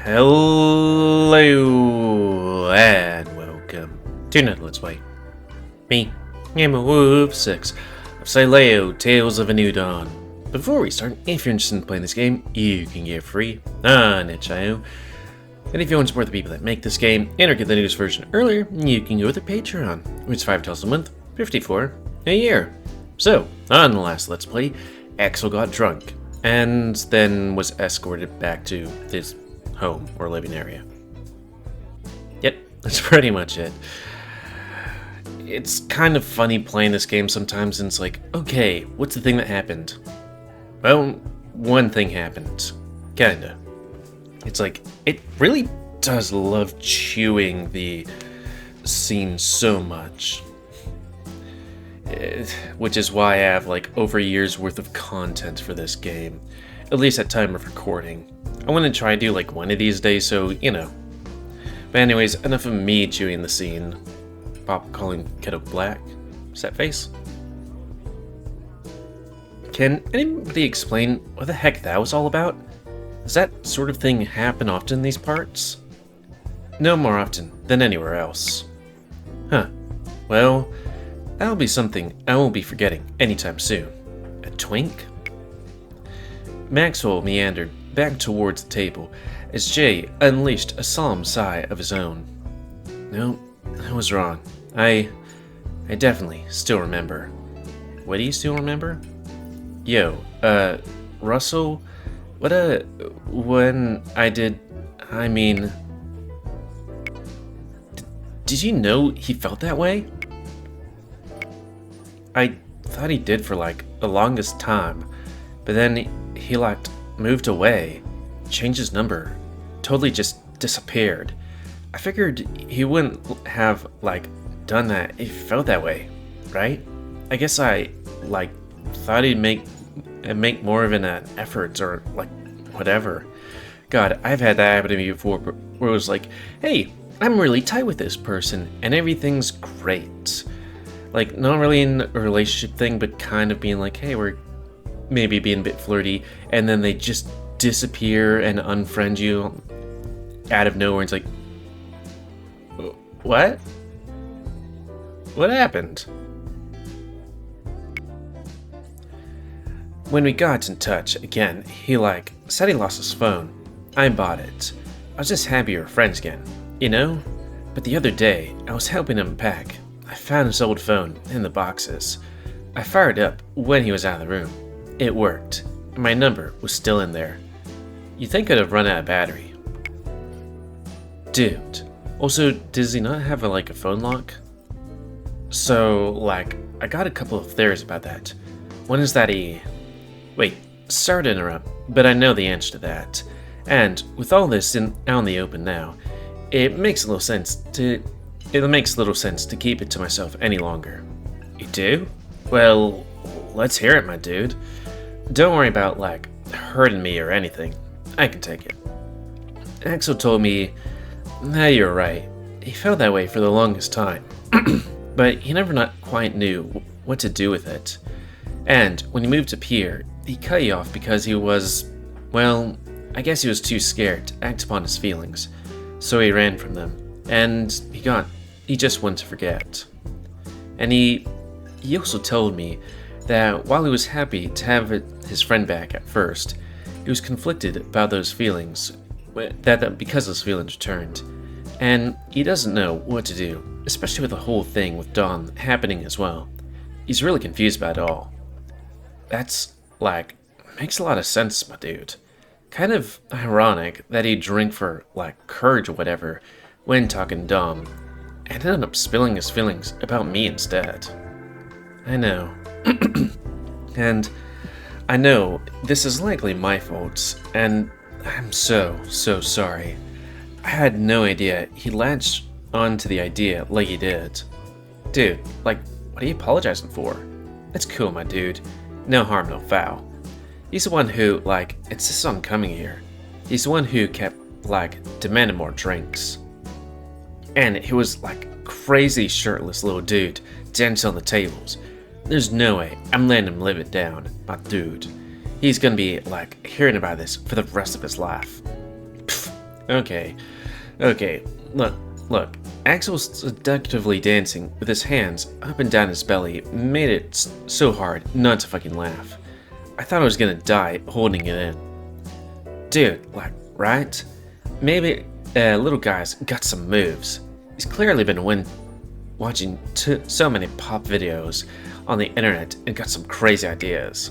Hello and welcome to another Let's Play. Me, GamerWolfSix of Sileo, Tales of a New Dawn. Before we start, if you're interested in playing this game, you can get free on itch.io. And if you want to support the people that make this game and or get the newest version earlier, you can go to Patreon, which is $5 a month, $54 a year. So, on the last Let's Play, Axel got drunk and then was escorted back to his home or living area. Yep, that's pretty much it. It's kind of funny playing this game sometimes, and it's like, okay, what's the thing that happened? Well, one thing happened. Kinda. It's like, it really does love chewing the scene so much. Which is why I have like over a year's worth of content for this game. At least at time of recording. I want to try and do like one of these days, so, you know. But anyways, enough of me chewing the scene. Pop calling Kettle Black. Set face. Can anybody explain what the heck that was all about? Does that sort of thing happen often in these parts? No more often than anywhere else. Huh. Well, that'll be something I won't be forgetting anytime soon. A twink? Maxwell meandered back towards the table as Jay unleashed a solemn sigh of his own. No, I was wrong. I definitely still remember. What do you still remember? Yo, Russell, when I did, I mean, did you know he felt that way? I thought he did for like the longest time, but then he like moved away, changed his number, totally just disappeared. I figured he wouldn't have like done that if he felt that way, right? I guess I like thought he'd make more of an effort or like whatever. God, I've had that happen to me before where it was like, hey, I'm really tight with this person and everything's great. Like, not really in a relationship thing, but kind of being like, hey, we're maybe being a bit flirty, and then they just disappear and unfriend you out of nowhere. It's like, what? What happened? When we got in touch again, he like said he lost his phone. I bought it. I was just happy we were friends again, you know? But the other day, I was helping him pack. I found his old phone in the boxes. I fired up when he was out of the room. It worked. My number was still in there. You'd think I'd have run out of battery. Dude. Also, does he not have a phone lock? So, like, I got a couple of theories about that. One is that he... Wait, sorry to interrupt, but I know the answer to that. And with all this out in the open now, it makes little sense to keep it to myself any longer. You do? Well, let's hear it, my dude. Don't worry about, like, hurting me or anything. I can take it. Axel told me, you're right. He felt that way for the longest time. But he never not quite knew what to do with it. And when he moved to Pier, he cut you off because he was, well, I guess he was too scared to act upon his feelings. So he ran from them. And he just wanted to forget. And he also told me that while he was happy to have his friend back at first, he was conflicted about those feelings, that because those feelings returned. And he doesn't know what to do, especially with the whole thing with Dawn happening as well. He's really confused about it all. That's, like, makes a lot of sense, my dude. Kind of ironic that he'd drink for, like, courage or whatever when talking to Dom, and ended up spilling his feelings about me instead. I know. And I know this is likely my fault, and I'm so sorry. I had no idea he latched onto the idea like he did. Dude, like, what are you apologizing for? It's cool, my dude. No harm, no foul. He's the one who, like, insists on coming here. He's the one who kept, like, demanding more drinks. And he was, like, crazy shirtless little dude dancing on the tables. There's no way I'm letting him live it down, my dude. He's gonna be, like, hearing about this for the rest of his life. Pfft, Okay, okay, look. Axel's seductively dancing with his hands up and down his belly made it so hard not to fucking laugh. I thought I was gonna die holding it in. Dude, like, right? Maybe little guy's got some moves. He's clearly been watching so many pop videos on the internet and got some crazy ideas.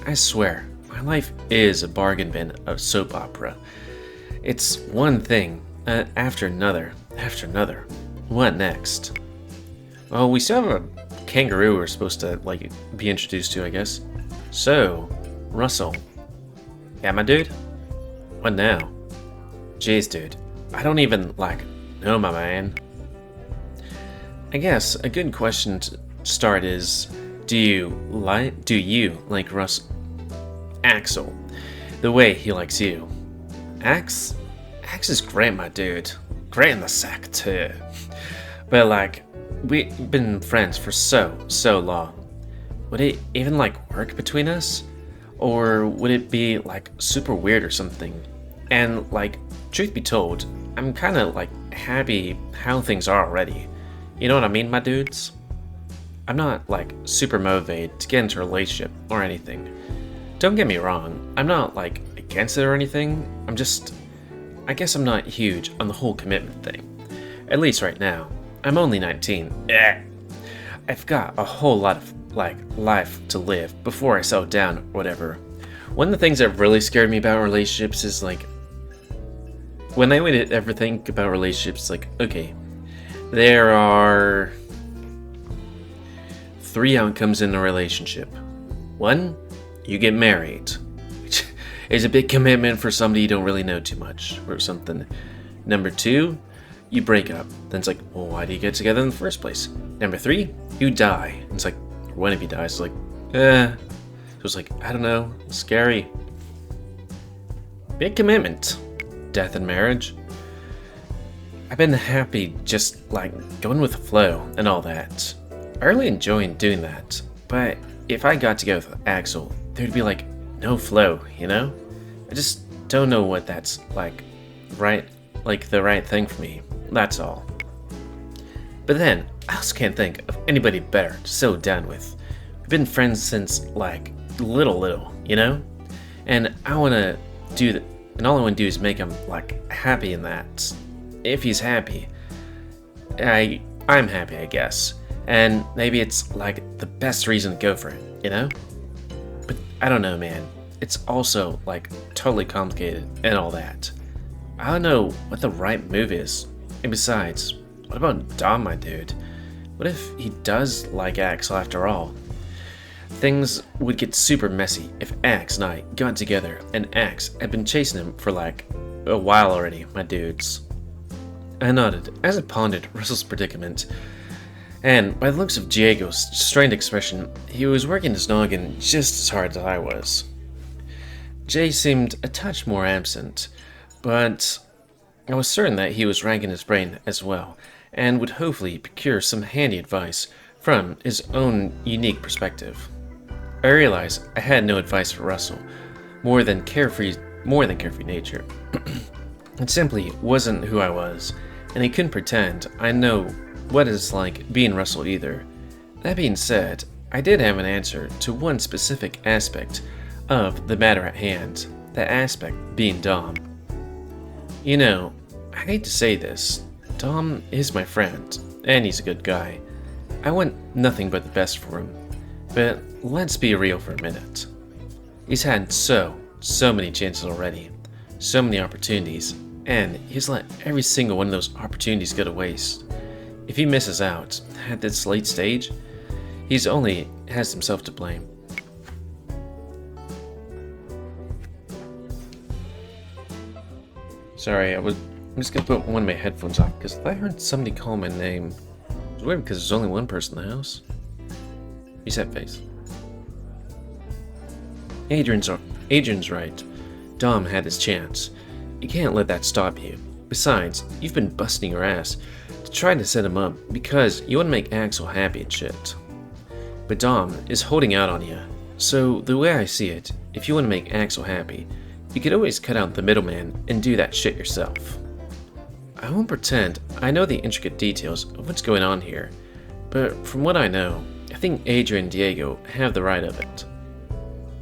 I swear, my life is a bargain bin of soap opera. It's one thing after another. What next? Well, we still have a kangaroo we're supposed to, like, be introduced to, I guess. So, Russel. Yeah, my dude? What now? Jeez, dude. I don't even, like, know my man. I guess a good question to start is, do you like Axel the way he likes you? Ax is great, my dude. Great in the sack too. But like, we've been friends for so long. Would it even like work between us? Or would it be like super weird or something? And like, truth be told, I'm kinda like happy how things are already. You know what I mean, my dudes? I'm not like super motivated to get into a relationship or anything. Don't get me wrong, I'm not like against it or anything. I guess I'm not huge on the whole commitment thing. At least right now. I'm only 19. I've got a whole lot of like life to live before I settle down or whatever. One of the things that really scared me about relationships is like, when I would ever think about relationships, like, okay, there are 3 outcomes in a relationship. 1, you get married, which is a big commitment for somebody you don't really know too much or something. Number 2, you break up. Then it's like, well, why do you get together in the first place? Number 3, you die. And it's like, one of you dies. It's like, So it's like, I don't know, scary. Big commitment. Death and marriage. I've been happy just like going with the flow and all that. I really enjoy doing that. But if I got together with Axel, there'd be like no flow, you know? I just don't know what that's like the right thing for me. That's all. But then, I also can't think of anybody better to settle down with. We've been friends since like little, you know? And I wanna do that, and all I wanna do is make him like happy in that. If he's happy, I'm happy, I guess. And maybe it's like the best reason to go for it, you know? But I don't know, man. It's also like totally complicated and all that. I don't know what the right move is. And besides, what about Dom, my dude? What if he does like Axel after all? Things would get super messy if Axe and I got together and Axe had been chasing him for like a while already, my dudes. I nodded as I pondered Russell's predicament, and by the looks of Diego's strained expression, he was working his noggin just as hard as I was. Jay seemed a touch more absent, but I was certain that he was racking his brain as well, and would hopefully procure some handy advice from his own unique perspective. I realized I had no advice for Russell, more than carefree nature. It simply wasn't who I was, and he couldn't pretend I know what it's like being Russell either. That being said, I did have an answer to one specific aspect of the matter at hand, that aspect being Dom. You know, I hate to say this, Dom is my friend, and he's a good guy. I want nothing but the best for him, but let's be real for a minute. He's had so many chances already, so many opportunities, and he's let every single one of those opportunities go to waste. If he misses out at this late stage, he's only has himself to blame. Sorry, I'm just gonna put one of my headphones off because I heard somebody call my name. It's weird because there's only one person in the house. Reset face. Adrian's right. Dom had his chance. You can't let that stop you. Besides, you've been busting your ass to try to set him up because you want to make Axel happy and shit. But Dom is holding out on you. So the way I see it, if you want to make Axel happy, you could always cut out the middleman and do that shit yourself. I won't pretend I know the intricate details of what's going on here, but from what I know, I think Adrian and Diego have the right of it.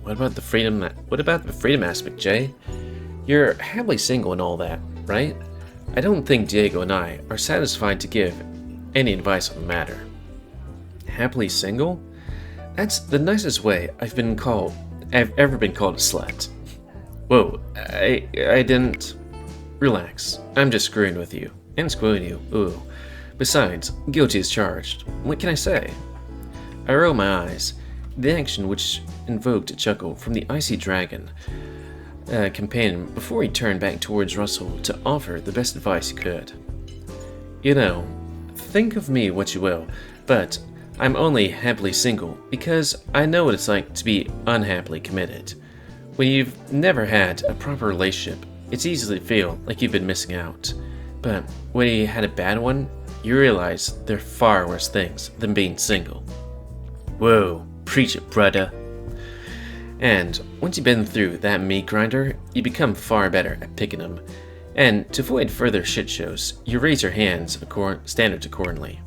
What about the freedom aspect, Jay? You're happily single and all that, right? I don't think Diego and I are satisfied to give any advice on the matter. Happily single? That's the nicest way I've ever been called a slut. Whoa, I didn't... Relax, I'm just screwing with you. And screwing you, ooh. Besides, guilty as charged. What can I say? I roll my eyes, the action which invoked a chuckle from the icy dragon companion before he turned back towards Russel to offer the best advice he could. You know, think of me what you will, but I'm only happily single because I know what it's like to be unhappily committed. When you've never had a proper relationship, it's easy to feel like you've been missing out. But when you had a bad one, you realize there are far worse things than being single. Whoa, preach it, brother. And once you've been through that meat grinder, you become far better at picking them. And to avoid further shit shows, you raise your standards accordingly.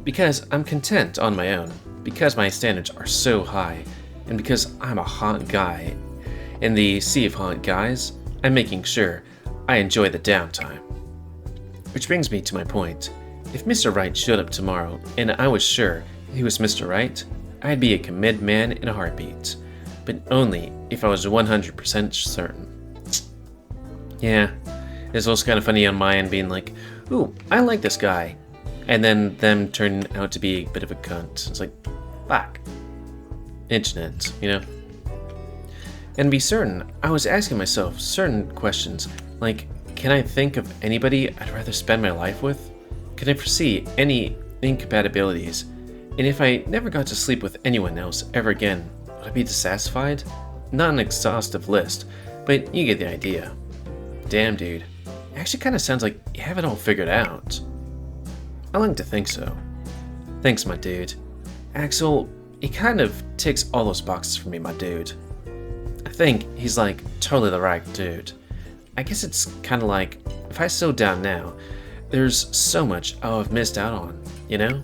Because I'm content on my own, because my standards are so high, and because I'm a hot guy in the sea of hot guys, I'm making sure I enjoy the downtime. Which brings me to my point. If Mr. Right showed up tomorrow and I was sure he was Mr. Right, I'd be a committed man in a heartbeat. But only if I was 100% certain. Yeah, it's also kind of funny on my end being like, ooh, I like this guy. And then them turning out to be a bit of a cunt. It's like, fuck. Internet, you know? And to be certain, I was asking myself certain questions, like, can I think of anybody I'd rather spend my life with? Can I foresee any incompatibilities? And if I never got to sleep with anyone else ever again, would I be dissatisfied? Not an exhaustive list, but you get the idea. Damn, dude. It actually kind of sounds like you have it all figured out. I like to think so. Thanks, my dude. Axel, he kind of ticks all those boxes for me, my dude. I think he's like totally the right dude. I guess it's kind of like, if I slow down now, there's so much I'll have missed out on, you know?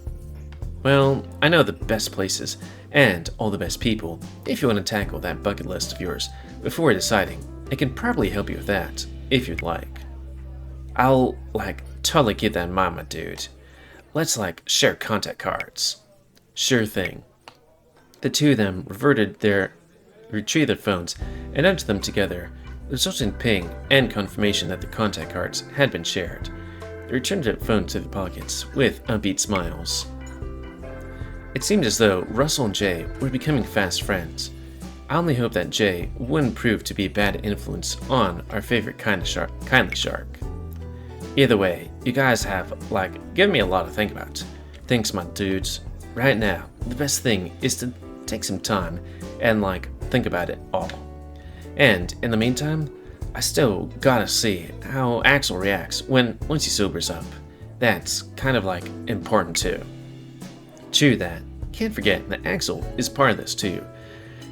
Well, I know the best places and all the best people. If you want to tackle that bucket list of yours before deciding, I can probably help you with that, if you'd like. I'll, totally keep that in mind, my dude. Let's, share contact cards. Sure thing. The two of them retrieved their phones and entered them together, resulting ping and confirmation that the contact cards had been shared. They returned their phones to their pockets with upbeat smiles. It seemed as though Russell and Jay were becoming fast friends. I only hope that Jay wouldn't prove to be a bad influence on our favorite kindly shark. Either way, you guys have, given me a lot to think about. Thanks, my dudes. Right now, the best thing is to take some time and, think about it all. And, in the meantime, I still gotta see how Axel reacts once he sobers up. That's kind of, important too. True that. Can't forget that Axel is part of this too.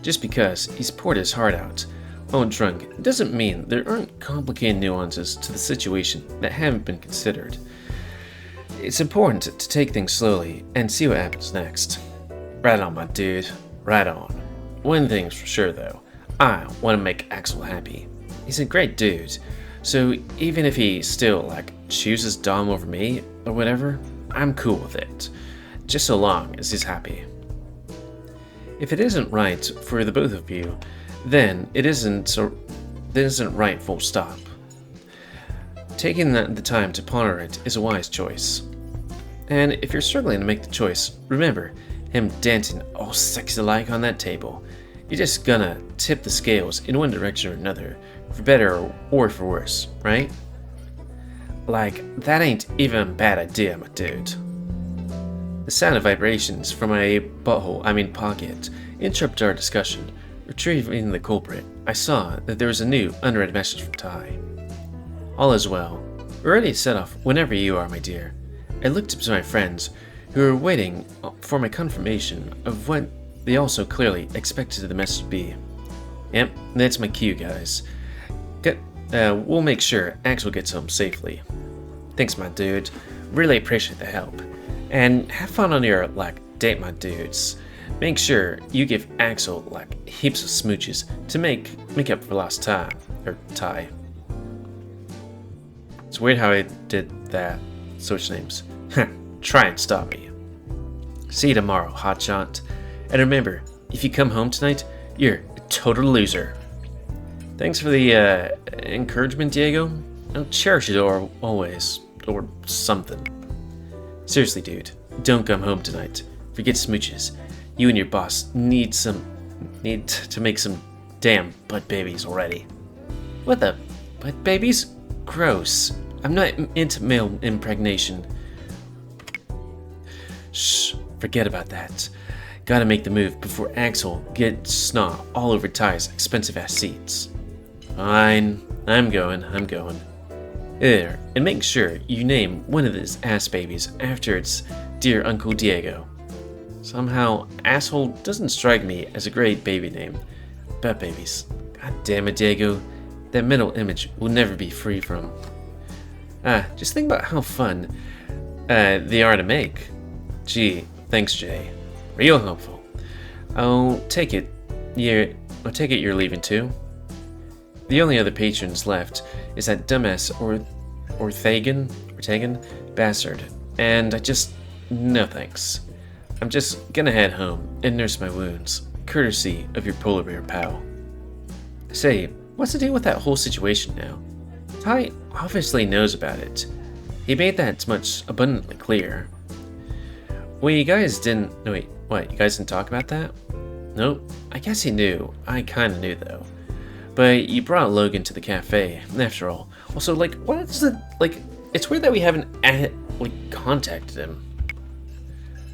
Just because he's poured his heart out while drunk doesn't mean there aren't complicated nuances to the situation that haven't been considered. It's important to take things slowly and see what happens next. Right on, my dude. Right on. One thing's for sure though, I want to make Axel happy. He's a great dude, so even if he still, chooses Dom over me or whatever, I'm cool with it. Just so long as he's happy. If it isn't right for the both of you, then it isn't right, full stop. Taking the time to ponder it is a wise choice. And if you're struggling to make the choice, remember, him dancing all sexy-like on that table, you're just gonna tip the scales in one direction or another, for better or for worse, right? That ain't even a bad idea, my dude. The sound of vibrations from my pocket, interrupted our discussion. Retrieving the culprit, I saw that there was a new unread message from Ty. All is well. We're ready to set off whenever you are, my dear. I looked up to my friends, who were waiting for my confirmation of what they also clearly expected the message to be. Yep, that's my cue, guys. We'll make sure Axel gets home safely. Thanks, my dude. Really appreciate the help. And have fun on your, date my dudes. Make sure you give Axel, heaps of smooches to make up for lost time. Or tie. It's weird how I did that. Switch names. Try and stop me. See you tomorrow, hotshot. And remember, if you come home tonight, you're a total loser. Thanks for the encouragement, Diego. I'll cherish it always. Or something. Seriously, dude, don't come home tonight. Forget smooches. You and your boss need to make some damn butt babies already. What the? Butt babies? Gross. I'm not into male impregnation. Shh, forget about that. Gotta make the move before Axel gets snot all over Ty's expensive ass seats. Fine, I'm going. There, and make sure you name one of these ass babies after its dear Uncle Diego. Somehow, asshole doesn't strike me as a great baby name. Butt babies. God damn it, Diego. That mental image will never be free from. Just think about how fun they are to make. Gee, thanks, Jay. Real helpful. I'll take it you're leaving too. The only other patrons left is that dumbass Ortegan bastard, and no thanks. I'm just gonna head home and nurse my wounds, courtesy of your polar bear pal. Say, what's the deal with that whole situation now? Ty obviously knows about it. He made that much abundantly clear. Well, you guys didn't... No, wait, what? You guys didn't talk about that? Nope. I guess he knew. I kinda knew, though. But you brought Logan to the cafe, after all. Also, what's the... it's weird that we haven't, contacted him.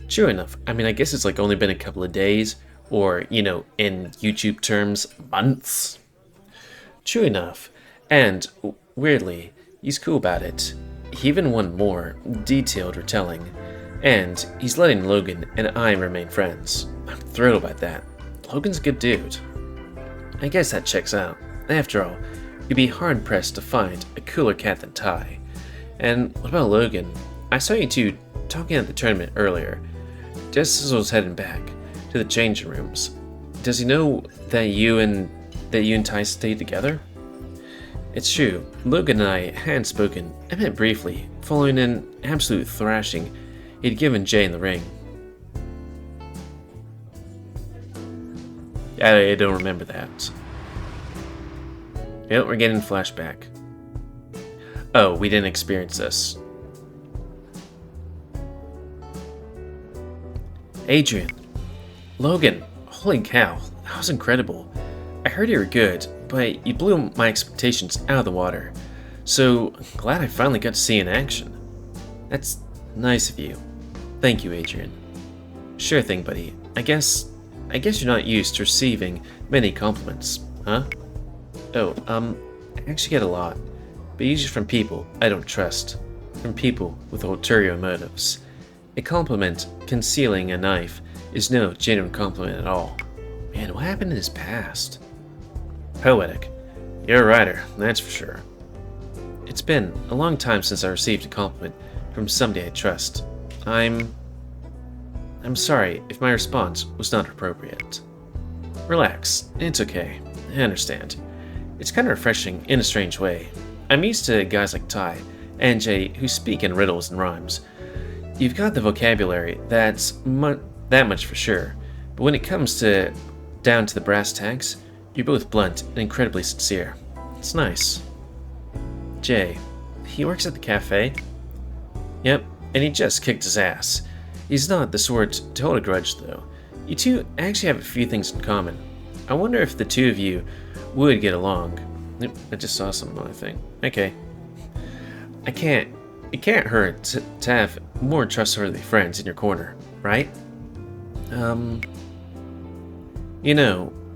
True enough. I mean, I guess it's, only been a couple of days. Or, in YouTube terms, months. True enough. And, weirdly, he's cool about it. He even wanted more detailed retelling. And he's letting Logan and I remain friends. I'm thrilled about that. Logan's a good dude. I guess that checks out. After all, you'd be hard-pressed to find a cooler cat than Ty. And what about Logan? I saw you two talking at the tournament earlier, just as I was heading back to the changing rooms. Does he know that you and Ty stayed together? It's true. Logan and I hadn't spoken. I met briefly, following an absolute thrashing he'd given Jay in the ring. I don't remember that. Yep, we're getting flashback. Oh, we didn't experience this. Adrian. Logan. Holy cow, that was incredible. I heard you were good, but you blew my expectations out of the water. So, glad I finally got to see you in action. That's nice of you. Thank you, Adrian. Sure thing, buddy. I guess you're not used to receiving many compliments, huh? Oh, I actually get a lot, but usually from people I don't trust. From people with ulterior motives. A compliment concealing a knife is no genuine compliment at all. Man, what happened in his past? Poetic. You're a writer, that's for sure. It's been a long time since I received a compliment from somebody I trust. I'm sorry if my response was not appropriate. Relax, it's okay. I understand. It's kind of refreshing in a strange way. I'm used to guys like Ty and Jay who speak in riddles and rhymes. You've got the vocabulary, that much for sure. But when it comes down to the brass tacks, you're both blunt and incredibly sincere. It's nice. Jay, he works at the cafe? Yep, and he just kicked his ass. He's not the sort to hold a grudge, though. You two actually have a few things in common. I wonder if the two of you would get along. I just saw some other thing. Okay. It can't hurt to have more trustworthy friends in your corner, right?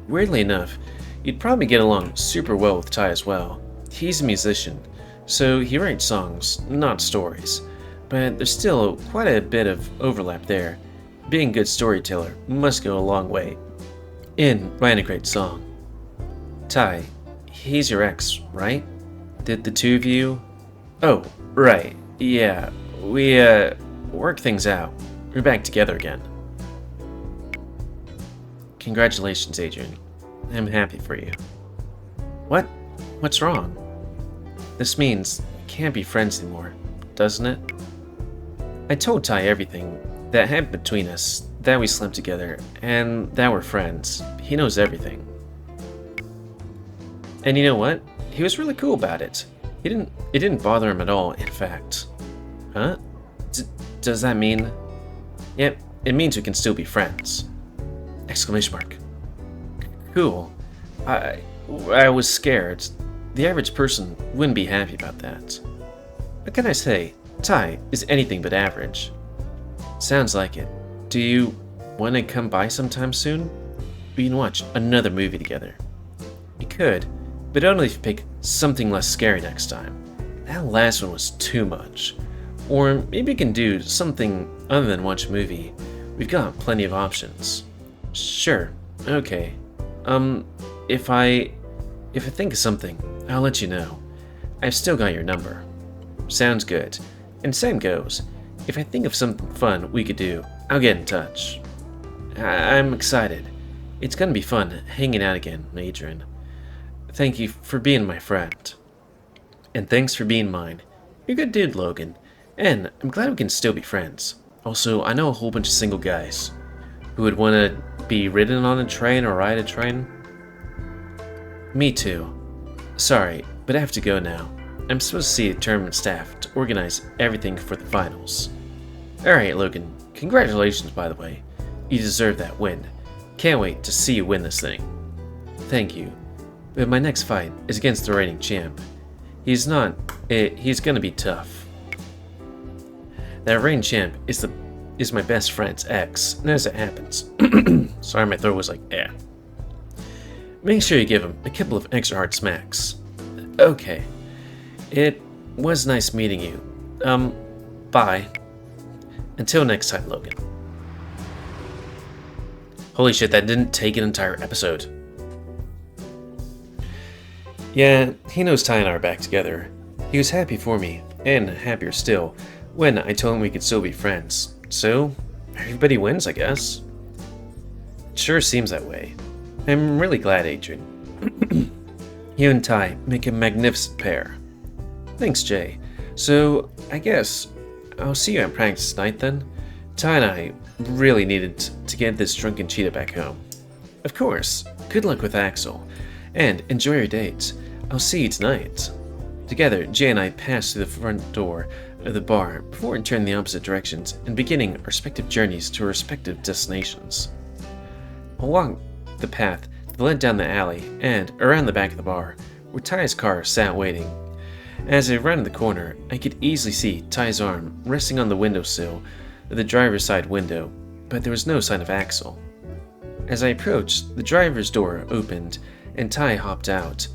Weirdly enough, you'd probably get along super well with Ty as well. He's a musician, so he writes songs, not stories. But there's still quite a bit of overlap there. Being a good storyteller must go a long way in writing a great song. Ty, he's your ex, right? Did the two of you... Oh, right. Yeah, we, worked things out. We're back together again. Congratulations, Adrian. I'm happy for you. What? What's wrong? This means we can't be friends anymore, doesn't it? I told Ty everything that happened between us, that we slept together, and that we're friends. He knows everything. And you know what? He was really cool about it. It didn't bother him at all, in fact. Huh? Does that mean... Yep, it means we can still be friends. Exclamation mark. Cool. I was scared. The average person wouldn't be happy about that. What can I say? Ty is anything but average. Sounds like it. Do you want to come by sometime soon? We can watch another movie together. You could, but only if you pick something less scary next time. That last one was too much. Or maybe we can do something other than watch a movie. We've got plenty of options. Sure. Okay. If I think of something, I'll let you know. I've still got your number. Sounds good. And same goes. If I think of something fun we could do, I'll get in touch. I'm excited. It's gonna be fun hanging out again, Adrian. Thank you for being my friend. And thanks for being mine. You're a good dude, Logan. And I'm glad we can still be friends. Also, I know a whole bunch of single guys who would want to be ridden on a train or ride a train. Me too. Sorry, but I have to go now. I'm supposed to see the tournament staff to organize everything for the finals. Alright, Logan. Congratulations, by the way. You deserve that win. Can't wait to see you win this thing. Thank you. But my next fight is against the reigning champ. He's gonna be tough. That reigning champ is my best friend's ex, and as it happens... Sorry, my throat was like, eh. Make sure you give him a couple of extra hard smacks. Okay. It was nice meeting you. Bye. Until next time, Logan. Holy shit, that didn't take an entire episode. Yeah, he knows Ty and I are back together. He was happy for me, and happier still, when I told him we could still be friends. So, everybody wins, I guess. It sure seems that way. I'm really glad, Adrian. You and Ty make a magnificent pair. Thanks, Jay. So, I guess I'll see you at practice tonight then. Ty and I really needed to get this drunken cheetah back home. Of course. Good luck with Axel. And enjoy your date. I'll see you tonight. Together, Jay and I passed through the front door of the bar before turning the opposite directions and beginning our respective journeys to our respective destinations. Along the path that led down the alley and around the back of the bar, where Ty's car sat waiting. As I rounded the corner, I could easily see Ty's arm resting on the windowsill of the driver's side window, but there was no sign of Axel. As I approached, the driver's door opened and Ty hopped out,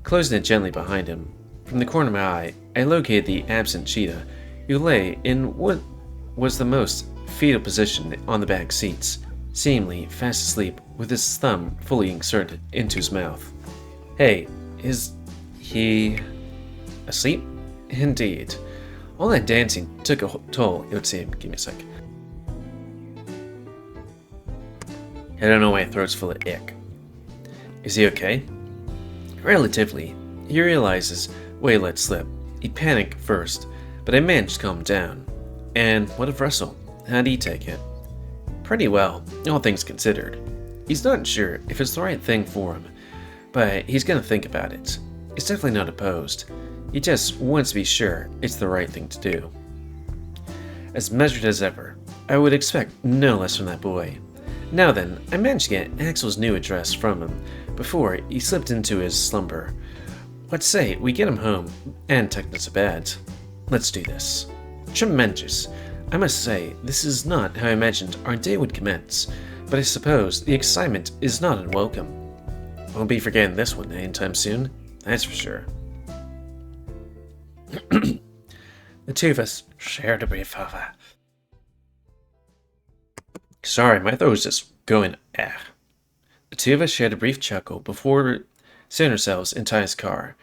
closing it gently behind him. From the corner of my eye, I located the absent cheetah, who lay in what was the most fetal position on the back seats, seemingly fast asleep with his thumb fully inserted into his mouth. Hey, is he asleep? Indeed. All that dancing took a toll, it would seem. Give me a sec. I don't know why my throat's full of ick. Is he okay? Relatively. He realizes what he let slip. He panicked first, but I managed to calm him down. And what of Russel? How'd he take it? Pretty well, all things considered. He's not sure if it's the right thing for him, but he's gonna think about it. He's definitely not opposed. He just wants to be sure it's the right thing to do. As measured as ever, I would expect no less from that boy. Now then, I managed to get Axel's new address from him before he slipped into his slumber. Let's say we get him home and tuck him to bed. Let's do this. Tremendous. I must say, this is not how I imagined our day would commence, but I suppose the excitement is not unwelcome. Won't be forgetting this one anytime soon, that's for sure. The two of us shared a brief hover. Sorry, my throat was just going ah. The two of us shared a brief chuckle before setting ourselves in Ty's car.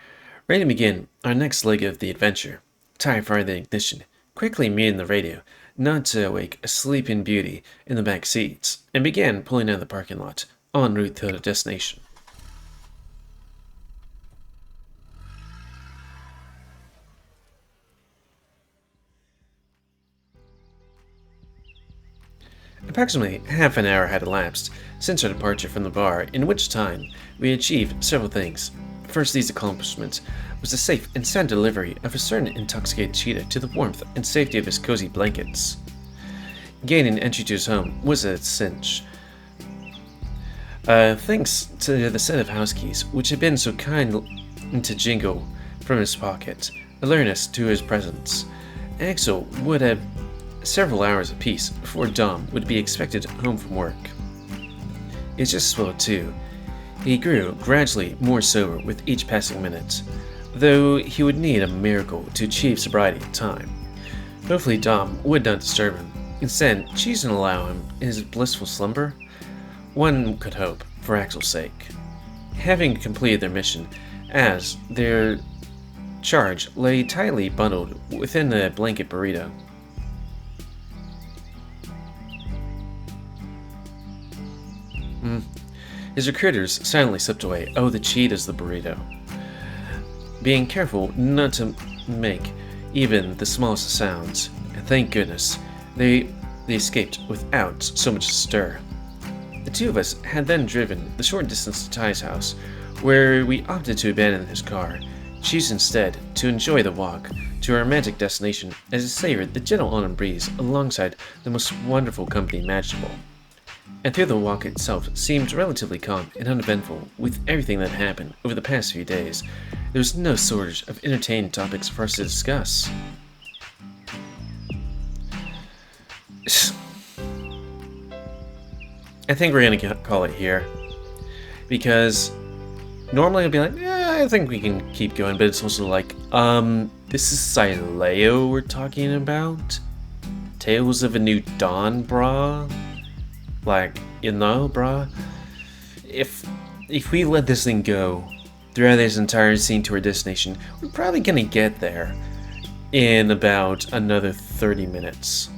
Ready to begin our next leg of the adventure. Tire fire the ignition, quickly muting the radio, not to awake a sleeping beauty in the back seats, and began pulling out of the parking lot, en route to the destination. Approximately half an hour had elapsed since our departure from the bar, in which time we achieved several things. First, these accomplishments was the safe and sound delivery of a certain intoxicated cheetah to the warmth and safety of his cozy blankets. Gaining entry to his home was a cinch. Thanks to the set of house keys, which had been so kind to jingle from his pocket, alerting us to his presence, Axel would have several hours apiece before Dom would be expected home from work. It just swelled too. He grew gradually more sober with each passing minute, though he would need a miracle to achieve sobriety in time. Hopefully Dom would not disturb him, instead choosing to allow him his blissful slumber. One could hope, for Axel's sake. Having completed their mission, as their charge lay tightly bundled within a blanket burrito. His recruiters silently slipped away. Oh, the cheetah's the burrito. Being careful not to make even the smallest of sounds, and thank goodness they escaped without so much stir. The two of us had then driven the short distance to Ty's house, where we opted to abandon his car, choosing instead to enjoy the walk to our romantic destination as it savored the gentle autumn breeze alongside the most wonderful company imaginable. And through the walk itself seemed relatively calm and uneventful with everything that happened over the past few days. There was no shortage of entertaining topics for us to discuss. I think we're gonna call it here, because normally I'd be like, yeah, I think we can keep going, but it's also like, this is Sileo we're talking about? Tales of a New Dawn, brah? Like, you know, brah? If we let this thing go throughout this entire scene to our destination, we're probably gonna get there in about another 30 minutes.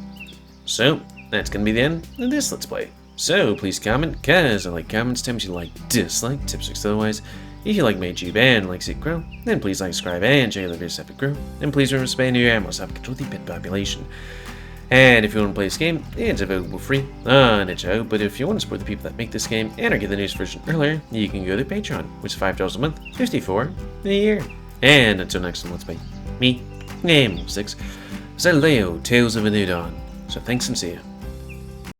So, that's gonna be the end of this Let's Play. So, please comment, cause I like comments, tell me what you like, dislike, tips, tricks, otherwise. If you like my YouTube and like it grow, then please like, subscribe, and check out the videos that grow. And please remember to spay new animals have control the pet population. And if you want to play this game, it's available free on itch.io, but if you want to support the people that make this game and or get the newest version earlier, you can go to Patreon, which is $5 a month, $54 a year. And until next time, Let's Play, me, GamerWolfSix, Sileo, Tales of a New Dawn. So thanks and see ya.